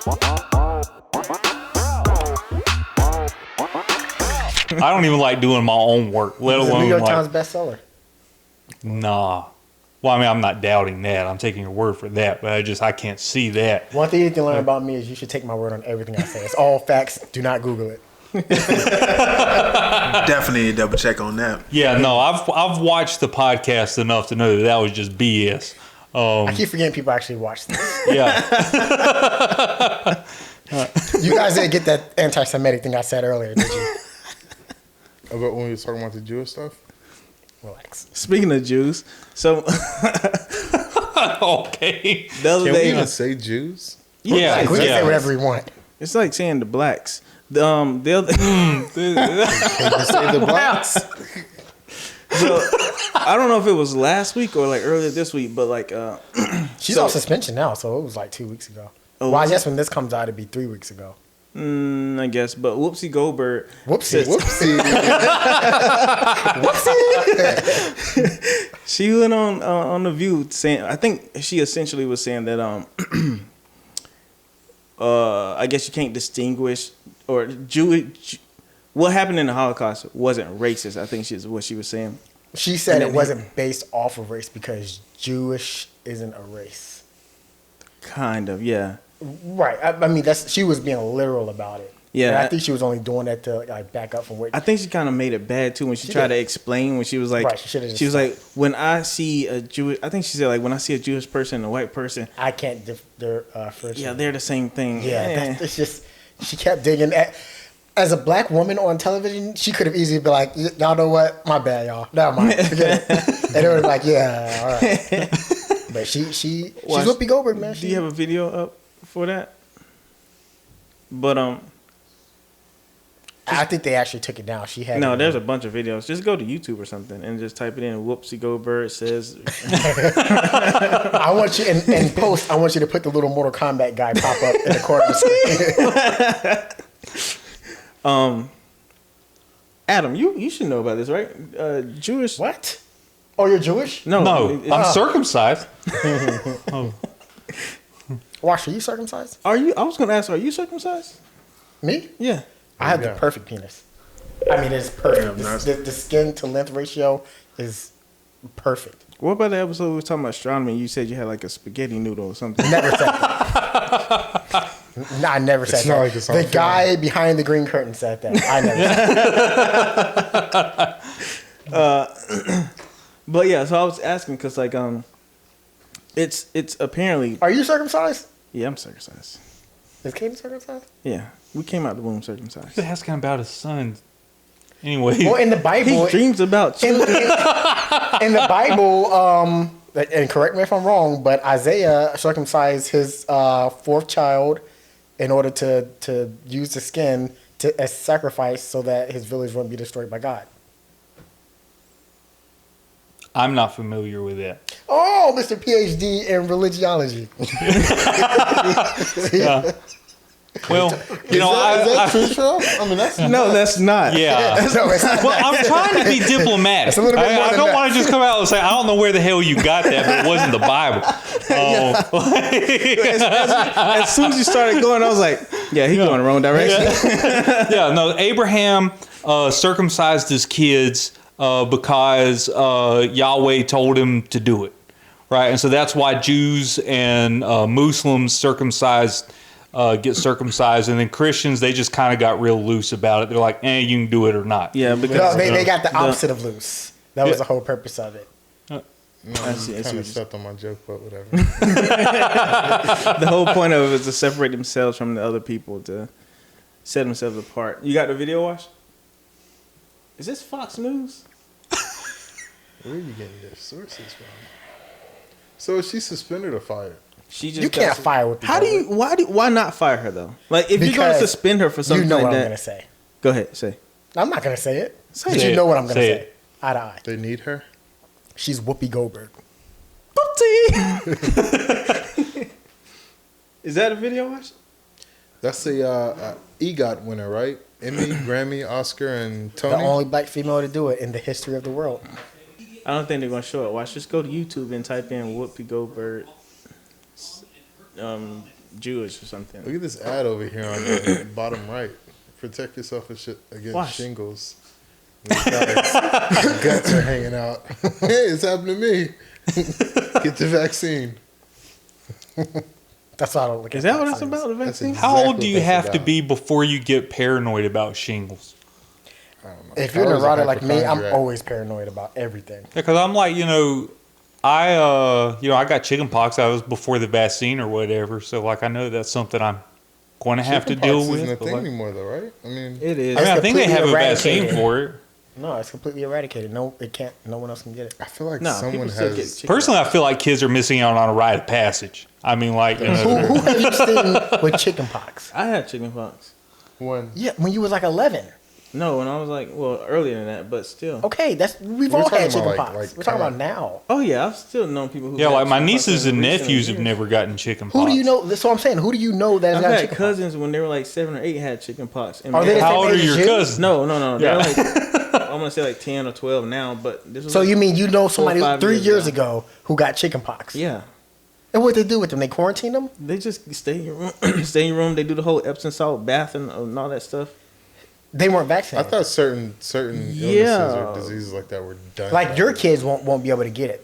I don't even like doing my own work, let alone New York like, Times bestseller. Nah. Well, I mean, I'm not doubting that. I'm taking your word for that, but I can't see that. One thing you need to learn about me is you should take my word on everything I say. It's all facts. Do not Google it. Definitely double check on that. Yeah, no, I've watched the podcast enough to know that was just BS. I keep forgetting people actually watch this. Yeah. You guys didn't get that anti-Semitic thing I said earlier, did you? About when we were talking about the Jewish stuff? Relax. Speaking of Jews, so Okay. the other Can we day, even say Jews? Yeah. We can say yeah. whatever we want. it's like saying the blacks. The other, Can we say the blacks? so I don't know if it was last week or like earlier this week, but like She's on suspension now, so it was like 2 weeks ago. Oh, Well, I was guess when this comes out, it'd be 3 weeks ago. I guess, but Whoopsie Goldberg. Whoopsie. Whoopsie. She went on The View saying, I think she essentially was saying that I guess you can't distinguish or what happened in the Holocaust wasn't racist. I think is what she was saying. She said And it then wasn't based off of race because Jewish isn't a race. Kind of, yeah. Right. I mean, she was being literal about it. Yeah. And I think she was only doing that to like back up from what. I think she kind of made it bad too when she She tried did. to explain when she was like, Right, she should've just she was like, when I see a Jewish, I think she said like, when I see a Jewish person and a white person, I can't. They're first. yeah, they're the same thing. Yeah, it's just she kept digging at. As a black woman on television, she could have easily been like, "Y'all know what? My bad, y'all. Never mind." Forget it. And they were like, "Yeah, all right." But she's Whoopi Goldberg, man. Do you have a video up for that? But I think they actually took it down. She had no, it. there's a bunch of videos. Just go to YouTube or something and just type it in. Whoopsie Goldberg says. I want you in post. I want you to put the little Mortal Kombat guy pop up in the corner. Of the screen. Adam, you should know about this, right? Jewish. What? Oh, you're Jewish? No, I'm circumcised. Wash, are you circumcised? Are you? I was gonna ask, are you circumcised? Me? Yeah. I have Yeah. the perfect penis. I mean, it's perfect. Yeah, The skin to length ratio is perfect. What about the episode we were talking about astronomy? You said you had like a spaghetti noodle or something. Never said that. No, I never said It's not that. like it's on The film. guy behind the green curtain said that. I never said that. But yeah, so I was asking because like it's apparently Are you circumcised? yeah, I'm circumcised. Is Katie circumcised? Yeah, we came out the womb circumcised. He's asking about his son. Anyway. Well, in the Bible, He dreams about children. in the Bible, and correct me if I'm wrong, but Isaiah circumcised his fourth child in order to use the skin as sacrifice so that his village wouldn't be destroyed by God. I'm not familiar with that. Oh, Mr. PhD in religiology. Yeah. Well, you know, Is that I true, Trell? I mean, that's No, that's not. yeah. No, it's not Well, I'm trying to be diplomatic. It's a little bit more I than don't that. want to just come out and say, I don't know where the hell you got that, but it wasn't the Bible. As soon as you started going, I was like, yeah, he's going the wrong direction. Yeah, no, Abraham circumcised his kids because Yahweh told him to do it, right? And so that's why Jews and Muslims get circumcised, and then Christians, they just kind of got real loose about it. They're like, you can do it or not. Yeah, because No, they got the opposite of loose. That was the whole purpose of it. No, I see, I see kind what of stepped on my joke, but whatever. the whole point of it is to separate themselves from the other people, to set themselves apart. You got the video watch? Is this Fox News? Where are you getting your sources from? So is she suspended or fired? She just You can't got- fire Whoopi How do you? Why not fire her though? Like if you're gonna Because suspend her for something You know like what I'm that, going to say. go ahead, say. I'm not going to say it. Say But it. you know what I'm going to Say say. it. Eye to eye. They need her? She's Whoopi Goldberg. Is that a video watch? That's a EGOT winner, right? Emmy, Grammy, Oscar, and Tony. The only black female to do it in the history of the world. I don't think they're gonna show it. Watch. Just go to YouTube and type in Whoopi Goldberg Jewish or something. Look at this ad over here on the bottom right. Protect yourself against Watch. shingles. This guy's guts are hanging out. Hey, it's happened to me. Get the vaccine. That's why I don't look at Is that what vaccines. it's about? The vaccine? exactly How old do you what that's have to about. be before you get paranoid about shingles? I don't know. If you're I was a neurotic like me, I'm hypochondriac. always paranoid about everything. Because I'm like, I got chicken pox. I was before the vaccine or whatever. So like, I know that's something I'm going to have to deal Chickenpox with. isn't a but, thing like- anymore, though, right? I mean, It is. I think they completely have a vaccine eradicated. for it. No, it's completely eradicated. No, it can't. No one else can get it. I feel like No, someone people still get has. chicken Personally, I pox. feel like kids are missing out on a rite of passage. I mean, like, Who have you seen with chicken pox? I had chicken pox. One. Yeah, when you was like 11. No, when I was like, well, earlier than that, but still. Okay, we've We're all talking had chicken about, pox. like We're talking about kinda- now. Oh yeah, I've still known people who. yeah, got like my chicken pox nieces in and recent nephews have years. never gotten chicken pox. Who do you know? That's what I'm saying. Who do you know that's I've got had chicken cousins when they were like 7 or 8 had chicken pox. And Are they the How same old are age your as you? cousins? No. They're Yeah. like, I'm gonna say like 10 or 12 now, but this was So like you mean you know somebody 4 or 5 3 years ago. ago who got chicken pox? Yeah, And what they do with them? They quarantine them? they just stay in your room. Stay in your room. They do the whole Epsom salt bath and all that stuff. They weren't I vaccinated. thought certain illnesses Yeah. or diseases like that were done. Like your kids won't be able to get it.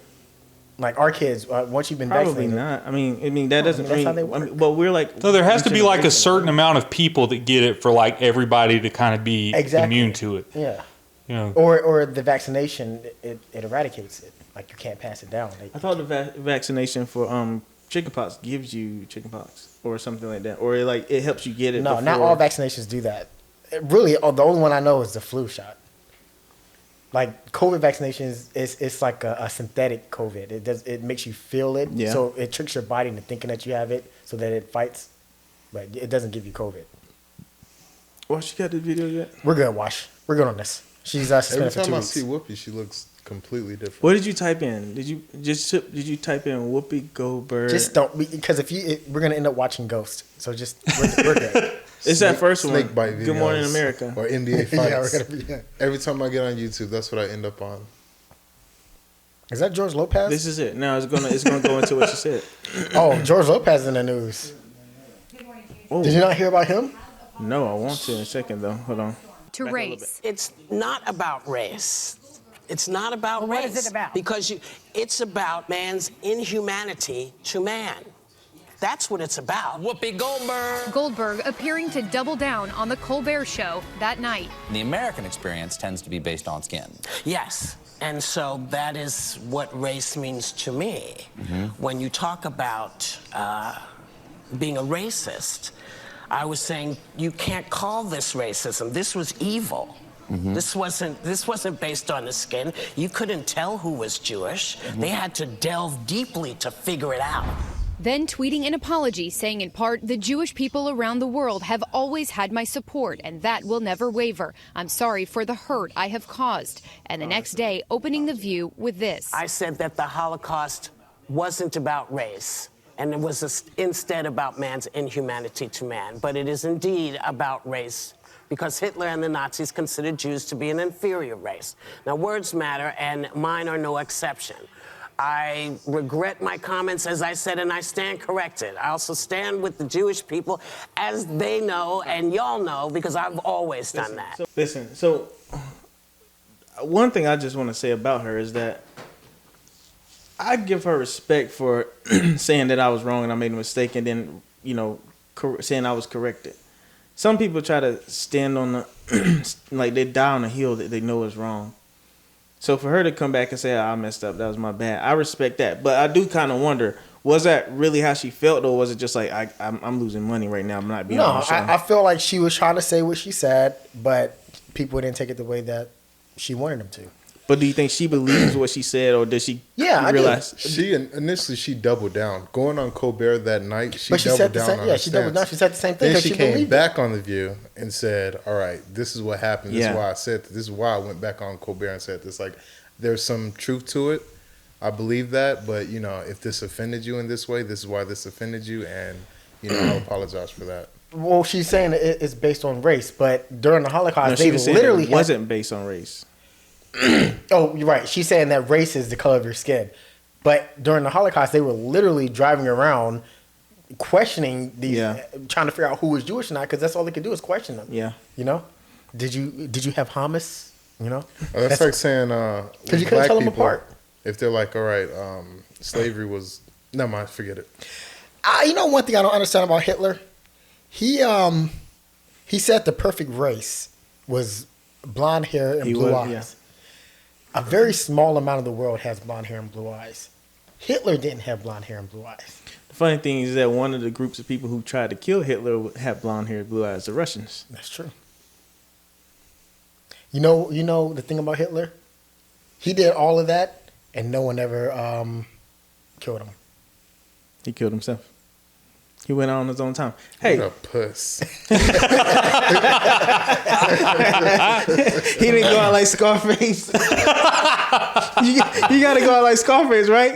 Like our kids, once you've been Probably vaccinated. not. I mean that doesn't that's how they mean. work. Well, we're like. So there has to be like a generation. certain amount of people that get it for like everybody to kind of be Exactly. immune to it. Yeah. You know, Or the vaccination, it eradicates it. Like you can't pass it down. I thought the vaccination for chickenpox gives you chickenpox or something like that, or it helps you get it. No, not before- all vaccinations do that. Really, the only one I know is the flu shot. Like COVID vaccinations, it's like a synthetic COVID. It makes you feel it, Yeah. so it tricks your body into thinking that you have it, so that it fights, but it doesn't give you COVID. Well, she got the video yet? We're good, Wash. We're good on this. She's Every suspended for time 2 I weeks. see Whoopi, she looks completely different. What did you type in? Did you type in Whoopi Goldberg? Just don't, because we're gonna end up watching Ghost. So just we're good. It's that first one. Snake bite Good Morning videos America. Or NBA Yeah, we're fights. gonna be. Every time I get on YouTube, that's what I end up on. Is that George Lopez? This is it. Now it's gonna go into what you said. Oh, George Lopez in the news. Oh. Did you not hear about him? No, I want to in a second though. Hold on. To Back a little race. It's not about race. It's not about Well, race. what is it about? Because it's about man's inhumanity to man. That's what it's about. Whoopi Goldberg. Goldberg appearing to double down on the Colbert Show that night. The American experience tends to be based on skin. Yes. And so that is what race means to me. When you talk about being a racist, I was saying you can't call this racism. This was evil. This wasn't based on the skin. You couldn't tell who was Jewish. They had to delve deeply to figure it out. Then tweeting an apology saying in part, the Jewish people around the world have always had my support and that will never waver. I'm sorry for the hurt I have caused. And the next day, opening The View with this. I said that the Holocaust wasn't about race, and it was instead about man's inhumanity to man. But it is indeed about race, because Hitler and the Nazis considered Jews to be an inferior race. Now, words matter, and mine are no exception. I regret my comments, as I said, and I stand corrected. I also stand with the Jewish people, as they know, and y'all know, because I've always done that. So one thing I just want to say about her is that I give her respect for saying that I was wrong and I made a mistake, and then saying I was corrected. Some people try to stand on the like they die on a hill that they know is wrong. So for her to come back and say, I messed up, that was my bad, I respect that. But I do kind of wonder, was that really how she felt, or was it just like, I'm losing money right now, I'm not being No, on the show? I feel like she was trying to say what she said, but people didn't take it the way that she wanted them to. But do you think she believes what she said, or does she Yeah, I do. realize? Initially she doubled down. Going on Colbert that night, But she doubled said the down same. on Yeah, her she doubled down. stance. She said the same thing Then because she she came believed back on The View and said, all right, this is what happened. This Yeah. is why I said this. This is why I went back on Colbert and said this. Like, there's some truth to it. I believe that. But, if this offended you in this way, this is why this offended you. And, I apologize for that. it. Well, she's saying it's based on race, but during the Holocaust, No, she they was saying literally it wasn't based on race. Oh, you're right. She's saying that race is the color of your skin, but during the Holocaust, they were literally driving around questioning these, trying to figure out who was Jewish or not, because that's all they could do is question them. Yeah. You know, did you have hummus? You know, That's like saying because you couldn't tell them apart. If they're like, all right, slavery was never mind, forget it. You know, one thing I don't understand about Hitler, he said the perfect race was blonde hair and blue eyes. Yeah. A very small amount of the world has blonde hair and blue eyes. Hitler didn't have blonde hair and blue eyes. The funny thing is that one of the groups of people who tried to kill Hitler had blonde hair, blue eyes. The Russians. That's true. You know the thing about Hitler? He did all of that, and no one ever killed him. He killed himself. He went out on his own time. Hey, What a puss. he didn't go out like Scarface. you got to go out like Scarface, right?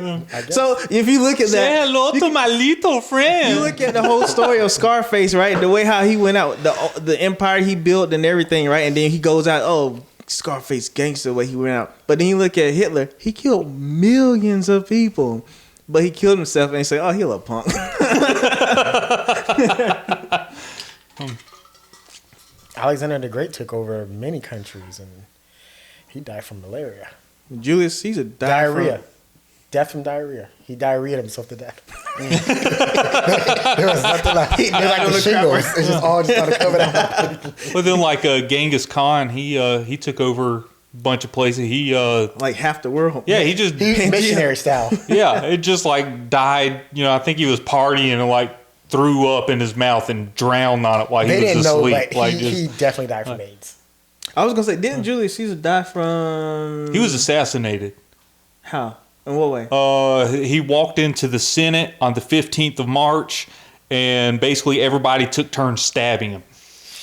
So if you look at Say that, hello to my little friend. you look at the whole story of Scarface, right? The way how he went out, the empire he built and everything, right? And then he goes out, oh, Scarface gangster, the way he went out. But then you look at Hitler, he killed millions of people. But he killed himself and he said, oh, he a little punk. Alexander the Great took over many countries, and he died from malaria. Julius Caesar died Diarrhea. from... Death from diarrhea. He diarrheaed himself to death. There was nothing like, it was like the shingles. It's just all just started coming out. But then, like Genghis Khan, he took over a bunch of places. He like half the world. yeah, he just Missionary style. yeah, it just like died. You know, I think he was partying and like threw up in his mouth and drowned on it while They he was didn't know, asleep. but Like he definitely died from AIDS. I was going to say, didn't Julius Caesar die from... he was assassinated. How? In what way? He walked into the Senate on the 15th of March, and basically everybody took turns stabbing him.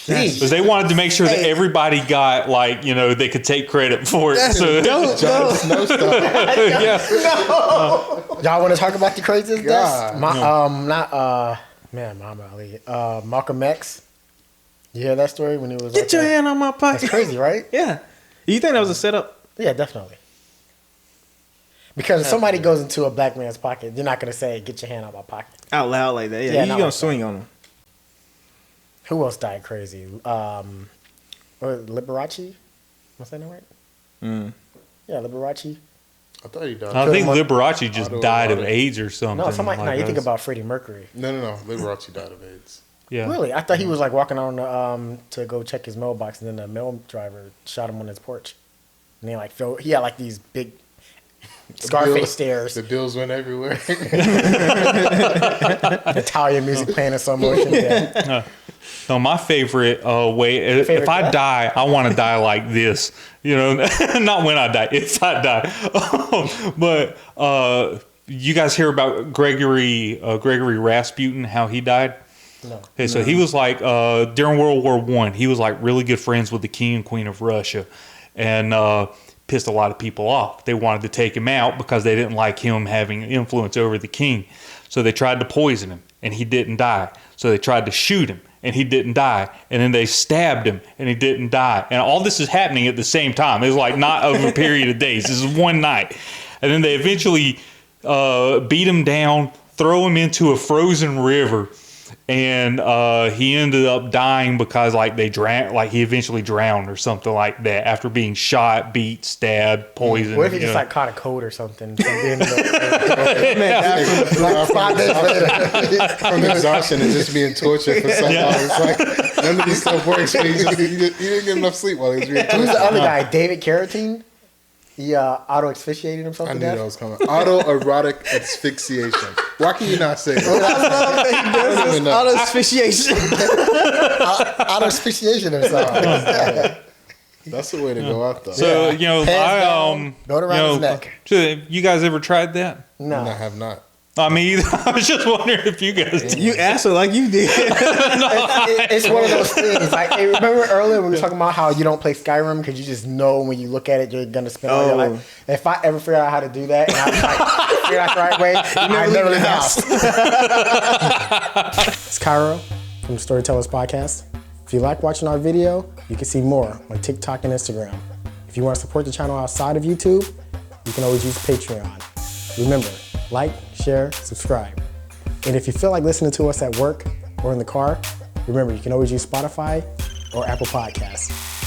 Because they wanted to make sure that everybody got, like, you know, they could take credit for it. So, Jon Snow stuff. yeah. Y'all want to talk about the craziest deaths? God, Muhammad Ali. Malcolm X. You hear that story when he was Get your hand on my pocket. That's crazy, right? Yeah. You think that was a setup? Yeah, definitely. Because if somebody goes into a black man's pocket, you're not going to say, get your hand out of my pocket. Out loud like that. Yeah, Yeah, you're not going like to swing on him. Who else died crazy? Liberace? Was that right? Yeah, Liberace. I thought he died. I think Liberace just Autoerotic. died of AIDS or something. No, somebody. like You think that. about Freddie Mercury. No. Liberace died of AIDS. Yeah. Really? I thought he was like walking on to go check his mailbox, and then the mail driver shot him on his porch. And he had like these big Scarface stairs. The bills went everywhere. Italian music playing in slow motion. Yeah. No, my favorite way, if I die, I want to die like this. You know, not when I die, if I die. But you guys hear about Gregory Rasputin, how he died? No. Okay, so he was like, during World War I, he was like really good friends with the King and Queen of Russia. And pissed a lot of people off. They wanted to take him out because they didn't like him having influence over the king. So they tried to poison him, and he didn't die. So they tried to shoot him, and he didn't die. And then they stabbed him, and he didn't die. And all this is happening at the same time. It was like not over a period of days. This is one night. And then they eventually beat him down, throw him into a frozen river, and he ended up dying because like he eventually drowned or something like that after being shot, beat, stabbed, poisoned. What if he just like caught a cold or something? From being From exhaustion and just being tortured for so long. It's like none of these stuff works. But he didn't get enough sleep while he was being tortured. Who's the other guy? David Carradine? He auto asphyxiated himself I to knew death. that was coming. Autoerotic asphyxiation. Why can you not say that? Auto asphyxiation. Auto asphyxiation himself. That's the way to go out, though. So, you know, Hands down, going around his neck. You guys ever tried that? No. I have not. I mean, I was just wondering if you guys did. You answered like you did. It's one of those things. Like, hey, remember earlier we were talking about how you don't play Skyrim because you just know when you look at it you're gonna spend all your life. If I ever figure out how to do that and I figure out the right way, I never leave the house. It's Cairo from Storytellers Podcast. If you like watching our video, you can see more on TikTok and Instagram. If you want to support the channel outside of YouTube, you can always use Patreon. Remember, like, share, subscribe. And if you feel like listening to us at work or in the car, remember, you can always use Spotify or Apple Podcasts.